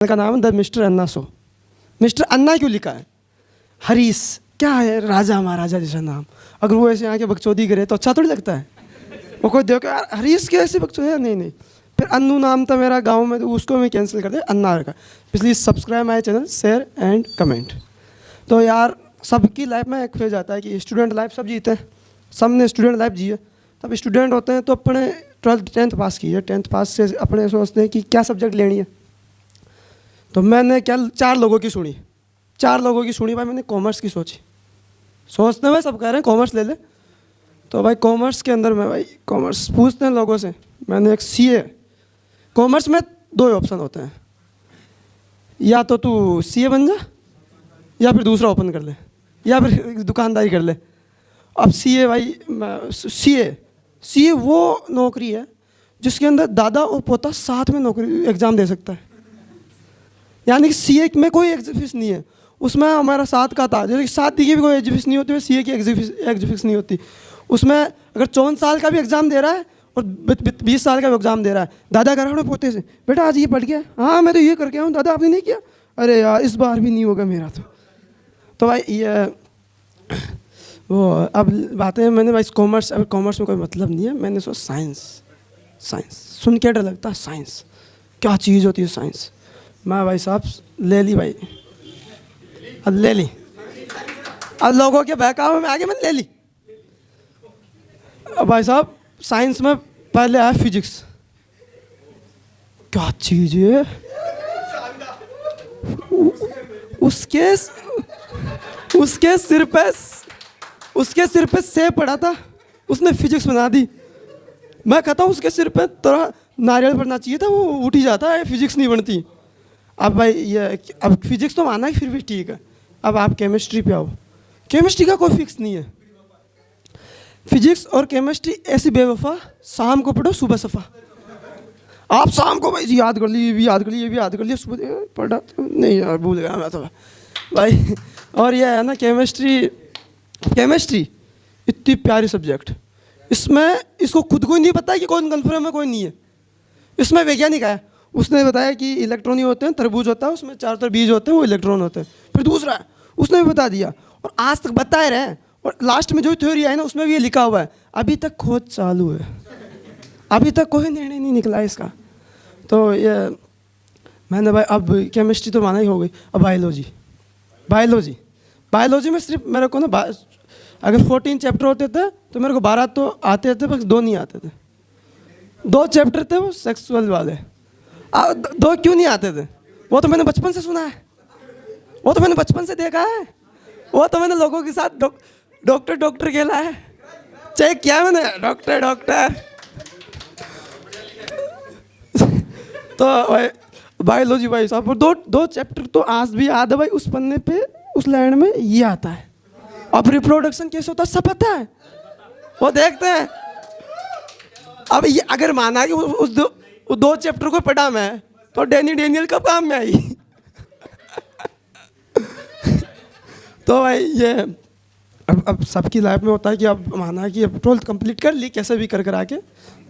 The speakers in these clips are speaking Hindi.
का नाम है the mister Anna show. Mister Anna क्यों लिखा है? हरीश क्या है, राजा महाराजा जैसा नाम। अगर वो ऐसे आके बकचोदी करे तो अच्छा थोड़ी लगता है। वो कोई देखो यार हरीश क्या ऐसे बकचोदी है, नहीं नहीं। फिर अन्नू नाम था मेरा गांव में, तो उसको मैं कैंसिल कर दिया, अन्ना रखा। इसलिए subscribe my channel, share and comment. तो यार सबकी लाइफ में एक फेज आता है कि स्टूडेंट लाइफ सब जीते हैं, सब ने स्टूडेंट लाइफ जी है। तब स्टूडेंट होते हैं तो अपने 12th 10th पास की है, 10th पास से अपने सोचते हैं कि क्या सब्जेक्ट लेनी है। तो मैंने क्या 4 लोगों की सुनी, 4 लोगों की सुनी भाई। मैंने कॉमर्स की सोची, सोचते हुए सब कह रहे हैं कॉमर्स ले ले। तो भाई कॉमर्स के अंदर में भाई कॉमर्स पूछते हैं लोगों से। मैंने एक सीए, कॉमर्स में 2 ऑप्शन होते हैं, या तो तू सीए बन जा या फिर दूसरा ओपन कर ले या फिर दुकानदारी कर ले। अब सीए भाई सीए वो नौकरी है जिसके अंदर दादा और पोता साथ में नौकरी एग्ज़ाम दे सकता है। यानी कि सीए में कोई एग्जीफिस नहीं है, उसमें हमारा साथ का था। जैसे शादी की भी कोई एग्जीफिस नहीं होती, सीए की एग्जीफिस नहीं होती। उसमें अगर 54 साल का भी एग्ज़ाम दे रहा है और 20 साल का भी एग्ज़ाम दे रहा है, दादा कह रहा है पोते से, बेटा आज ये पढ़ गया, हाँ मैं तो ये करके आऊँ, दादा आपने नहीं किया, अरे यार इस बार भी नहीं होगा मेरा। तो भाई ये वो अब बातें मैंने भाई कॉमर्स, अब कॉमर्स में कोई मतलब नहीं है। मैंने सोचा साइंस सुन के डर लगता है, साइंस क्या चीज़ होती है साइंस। मैं भाई साहब ले ली भाई, अब ले ली, अब लोगों के बहकावे में आगे मैंने ले ली। अब भाई साहब साइंस में पहले आया फिजिक्स, क्या चीज़ है। उसके सिर पे सेब पड़ा था, उसने फिजिक्स बना दी। मैं कहता हूँ उसके सिर पे थोड़ा नारियल पड़ना चाहिए था, वो उठ ही जाता है, फिजिक्स नहीं बनती। अब भाई ये अब फिजिक्स तो माना है फिर भी ठीक है। अब आप केमिस्ट्री पे आओ, केमिस्ट्री का कोई फिक्स नहीं है। फिजिक्स और केमिस्ट्री ऐसी बेवफा, शाम को पढ़ो सुबह सफ़ा। आप शाम को भाई जी याद कर ली, ये भी याद कर ली, ये भी याद कर लिया, सुबह पढ़ा नहीं यार भूल गया मैं तो भाई। और ये है ना केमिस्ट्री इतनी प्यारी सब्जेक्ट, इसमें इसको खुद को ही नहीं पता है कि कौन कन्फर्म है कौन नहीं है। इसमें वैज्ञानिक है, उसने बताया कि इलेक्ट्रॉन ही होते हैं, तरबूज होता है उसमें 4 बीज होते हैं, वो इलेक्ट्रॉन होते हैं। फिर दूसरा है, उसने भी बता दिया, और आज तक बताए रहे। और लास्ट में जो थ्योरी है ना उसमें भी ये लिखा हुआ है, अभी तक खोज चालू है, अभी तक कोई निर्णय नहीं निकला इसका। तो ये मैंने भाई अब केमिस्ट्री तो माना ही हो गई। अब बायोलॉजी में सिर्फ मेरे को ना अगर 14 चैप्टर होते थे तो मेरे को 12 तो आते थे, बस 2 नहीं आते थे। 2 चैप्टर थे वो सेक्सुअल वाले, 2 क्यों नहीं आते थे? वो तो मैंने बचपन से सुना है, वो तो मैंने बचपन से देखा है, वो तो मैंने लोगों के साथ डॉक्टर खेला है, चेक किया मैंने, डॉक्टर। तो भाई बायोलॉजी भाई साहब, 2 चैप्टर तो आज भी याद है भाई। उस पन्ने पे उस लाइन में ये आता है। अब रिप्रोडक्शन कैसे होता है सब पता है, वो देखते हैं। अब ये अगर माना कि उस 2 चैप्टर को पढ़ा मैं, तो डेनियल कब काम में आई। तो भाई ये अब सबकी लाइफ में होता है कि अब माना कि अब 12th कंप्लीट कर ली कैसे भी कर आके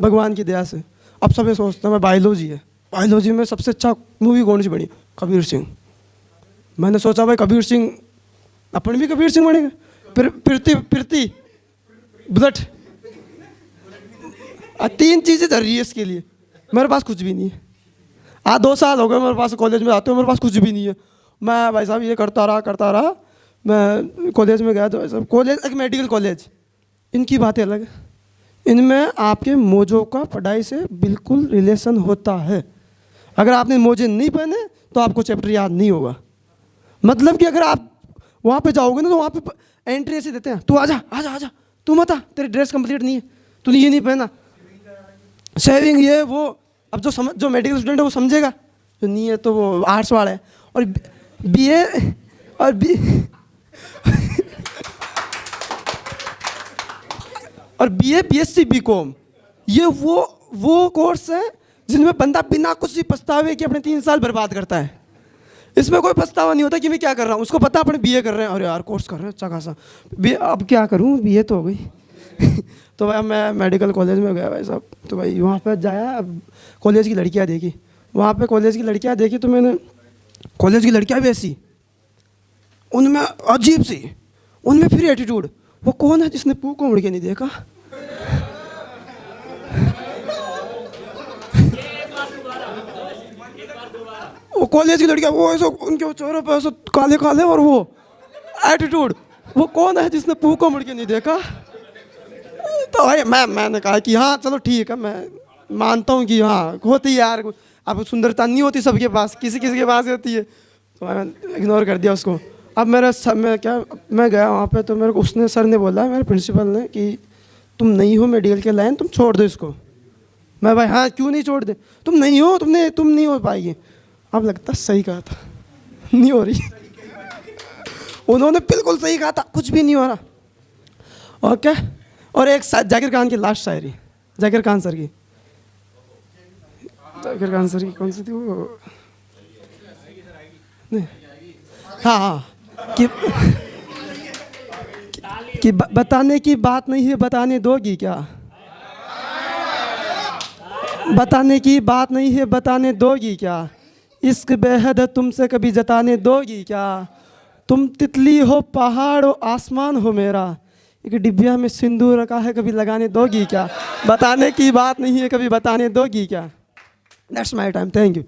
भगवान की दया से। अब सब ये सोचते हैं मैं बायोलॉजी है, बायोलॉजी में सबसे अच्छा मूवी कौन सी बनी? कबीर सिंह। मैंने सोचा भाई कबीर सिंह, अपन भी कबीर सिंह बनेंगे। फिर फिरती बुलेट, 3 चीज़ें धर रही है इसके लिए। मेरे पास कुछ भी नहीं है। आज 2 साल हो गए मेरे पास, कॉलेज में आते हुए मेरे पास कुछ भी नहीं है। मैं भाई साहब ये करता रहा। मैं कॉलेज में गया तो भाई साहब, कॉलेज एक मेडिकल कॉलेज, इनकी बातें अलग है। इनमें आपके मोजों का पढ़ाई से बिल्कुल रिलेशन होता है। अगर आपने मोजे नहीं पहने तो आपको चैप्टर याद नहीं होगा। मतलब कि अगर आप वहाँ पे जाओगे ना तो वहाँ पे एंट्री ऐसे देते हैं, तू आजा, तू मत आ, तेरी ड्रेस कंप्लीट नहीं है, तूने ये नहीं पहना, शेविंग ये वो। अब जो मेडिकल स्टूडेंट है वो समझेगा, जो नहीं है तो वो आर्ट्स वाला है। और बीए और बीए बीएससी बीकॉम, ये वो कोर्स है जिनमें बंदा बिना कुछ भी पछतावे कि अपने 3 साल बर्बाद करता है। इसमें कोई पछतावा नहीं होता कि मैं क्या कर रहा हूँ। उसको पता अपने बीए कर रहे हैं, और यार कोर्स कर रहे हैं अच्छा खासा, अब क्या करूँ, बीए तो हो गई। तो भाई मैं मेडिकल कॉलेज में गया भाई साहब। तो भाई वहाँ पर जाया, अब कॉलेज की लड़कियाँ देखी, वहाँ पे कॉलेज की लड़कियाँ देखी तो मैंने कॉलेज की लड़कियां भी ऐसी, उनमें अजीब सी, उनमें फिर एटीट्यूड। वो कौन है जिसने पू को मुड़ के नहीं देखा? वो कॉलेज की लड़कियां, वो ऐसा उनके चेहरों पे ऐसा काले काले और वो एटीट्यूड। वो कौन है जिसने पू को मुड़ के नहीं देखा? तो भाई मैंने कहा कि हाँ चलो ठीक है, मैं मानता हूँ कि हाँ होती है यार, अब सुंदरता नहीं होती सबके पास, किसी किसी के पास होती है। तो मैंने इग्नोर कर दिया उसको। अब मैं गया वहाँ पे, तो मेरे को उसने, सर ने बोला, मेरे प्रिंसिपल ने, कि तुम नहीं हो मेडिकल के लाइन, तुम छोड़ दो इसको। मैं भाई हाँ क्यों नहीं छोड़ दे? तुम नहीं हो, तुम नहीं हो पाएगी। अब लगता सही कहा था, नहीं हो रही। उन्होंने बिल्कुल सही कहा था, कुछ भी नहीं हो रहा। ओके। और एक जाकिर खान की लास्ट शायरी, जाकिर खान सर की, जाकिर खान सर की कौन सी थी वो? नहीं, हाँ हाँ, कि बताने की बात नहीं है, बताने दोगी क्या? बताने की बात नहीं है, बताने दोगी क्या? इश्क बेहद है तुमसे कभी जताने दोगी क्या? तुम तितली हो, पहाड़ हो, आसमान हो मेरा, एक डिब्बिया में सिंदूर रखा है, कभी लगाने दोगी क्या? बताने की बात नहीं है, कभी बताने दोगी क्या? That's my time, thank you.